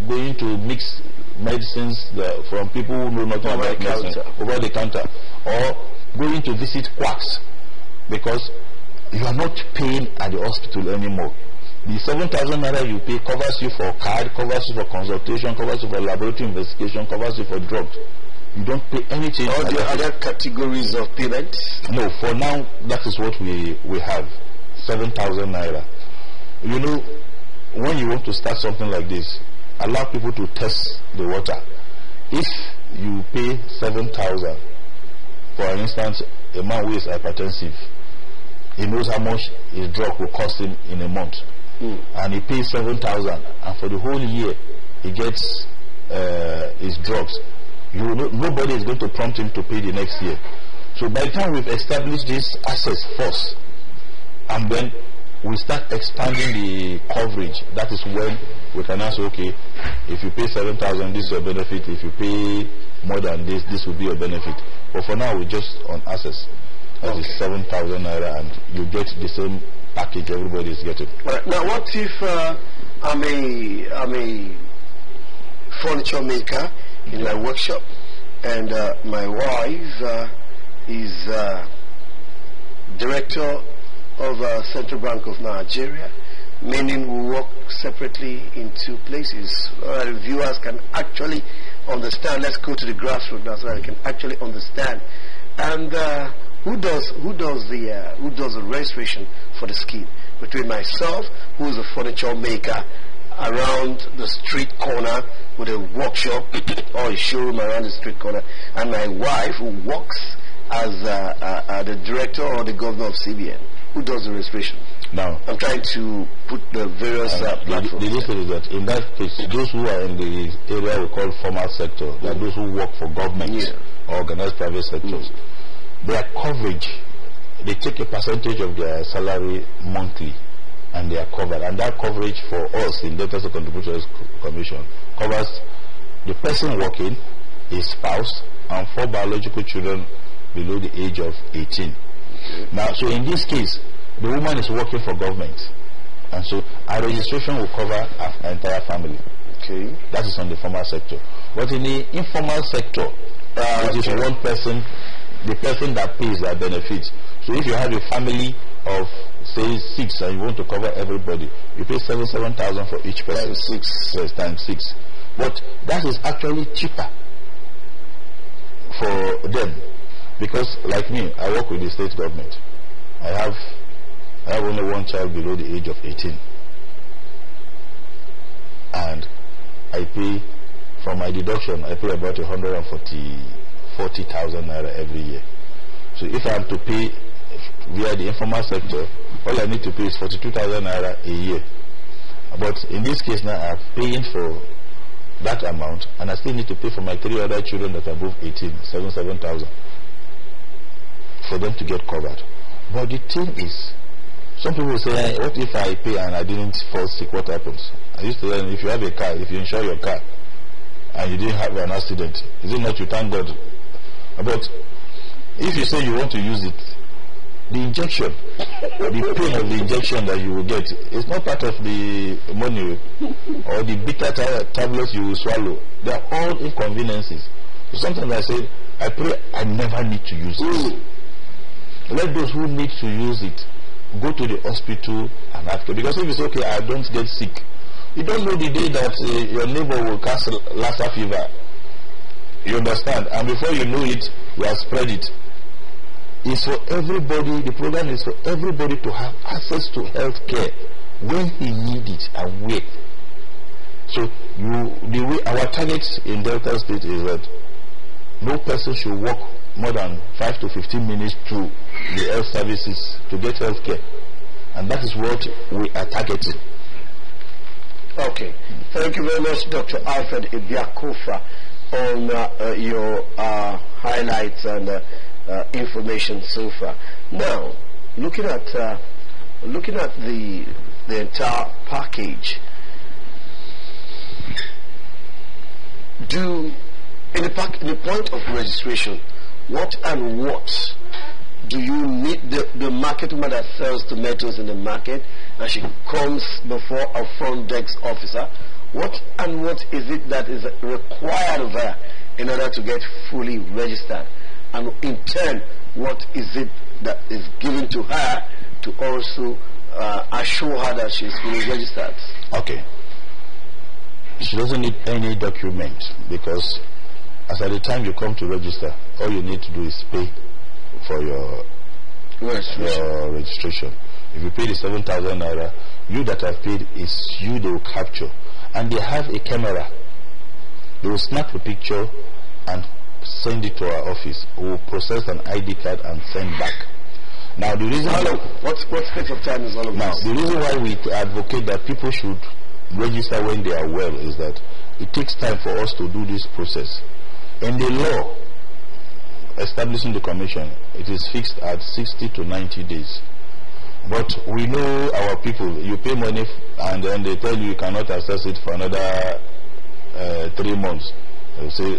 going to mix medicines from people who know nothing about medicine over the counter, or going to visit quacks, because you are not paying at the hospital anymore. The 7,000 naira you pay covers you for card, covers you for consultation, covers you for laboratory investigation, covers you for drugs. You don't pay anything. Are there other categories of payments? No, for now that is what we have. 7,000 naira. You know, when you want to start something like this, allow people to test the water. If you pay 7,000, for instance, a man who is hypertensive, he knows how much his drug will cost him in a month, and he pays 7,000, and for the whole year he gets his drugs. Nobody is going to prompt him to pay the next year. So by the time we've established this access first, and then we start expanding the coverage, that is when we can ask, okay, if you pay 7,000, this is your benefit. If you pay more than this, this will be your benefit. But for now, we're just on access. That is 7,000 naira, and you get the same package everybody is getting. Right. Now, what if I'm a furniture maker in my workshop, and my wife is director of Central Bank of Nigeria, meaning we work separately in two places. Viewers can actually understand. Let's go to the grassroots now so that they can actually understand. And who does the registration for the scheme? Between myself, who is a furniture maker around the street corner with a workshop or a showroom around the street corner, and my wife who works as the director or the governor of CBN. Who does the registration? Now, I'm trying to put the various platforms. The issue is that in that case, those who are in the area we call formal sector, like those who work for government or organized private sectors, their coverage, they take a percentage of their salary monthly, and they are covered. And that coverage for us in Debtors and Contributors Commission covers the person working, his spouse, and 4 biological children below the age of 18. Now, so in this case, the woman is working for government, and so our registration will cover our entire family. Okay, that is on the formal sector. But in the informal sector, it is one person, the person that pays their benefits. So if you have a family of say 6 and you want to cover everybody, you pay 7,000 for each person. Times 6. But that is actually cheaper for them. Because, like me, I work with the state government. I have only one child below the age of 18. And I pay, from my deduction, I pay about 40,000 naira every year. So if I am to pay via the informal sector, all I need to pay is 42,000 naira a year. But in this case now, I'm paying for that amount, and I still need to pay for my 3 other children that are above 18, 7,000. For them to get covered. But the thing is, some people say, what if I pay and I didn't fall sick, what happens? I used to learn, if you have a car, if you insure your car and you didn't have an accident, is it not you thank God? But if you say you want to use it, the injection, the pain of the injection that you will get is not part of the money or the bitter tablets you will swallow. They are all inconveniences. So sometimes I say, I pray I never need to use it. Let those who need to use it go to the hospital and ask. Because if it's okay, I don't get sick. You don't know the day that your neighbor will catch Lassa fever. You understand? And before you know it, you have spread it. It's for everybody. The program is for everybody to have access to health care when he needs it and where. So the way our target in Delta State is that no person should walk more than 5 to 15 minutes to the health services to get health care. And that is what we are targeting. Okay. Thank you very much, Dr. Alfred Ibiakofa, on your highlights and information so far. Now, looking at the entire package, in the point of registration, what and what do you need? The market woman that sells tomatoes in the market, and she comes before a front desk officer, What is it that is required of her in order to get fully registered? And in turn, what is it that is given to her to also assure her that she is fully registered? Okay. She doesn't need any document, because as at the time you come to register, all you need to do is pay for your registration. If you pay the 7,000 naira, you that have paid is you they will capture. And they have a camera. They will snap a picture and send it to our office. We will process an ID card and send back. Now the reason what space of time is all of now this? The reason why we advocate that people should register when they are well is that it takes time for us to do this process. In the law establishing the commission, it is fixed at 60 to 90 days. But we know our people, you pay money and then they tell you you cannot access it for another 3 months. They say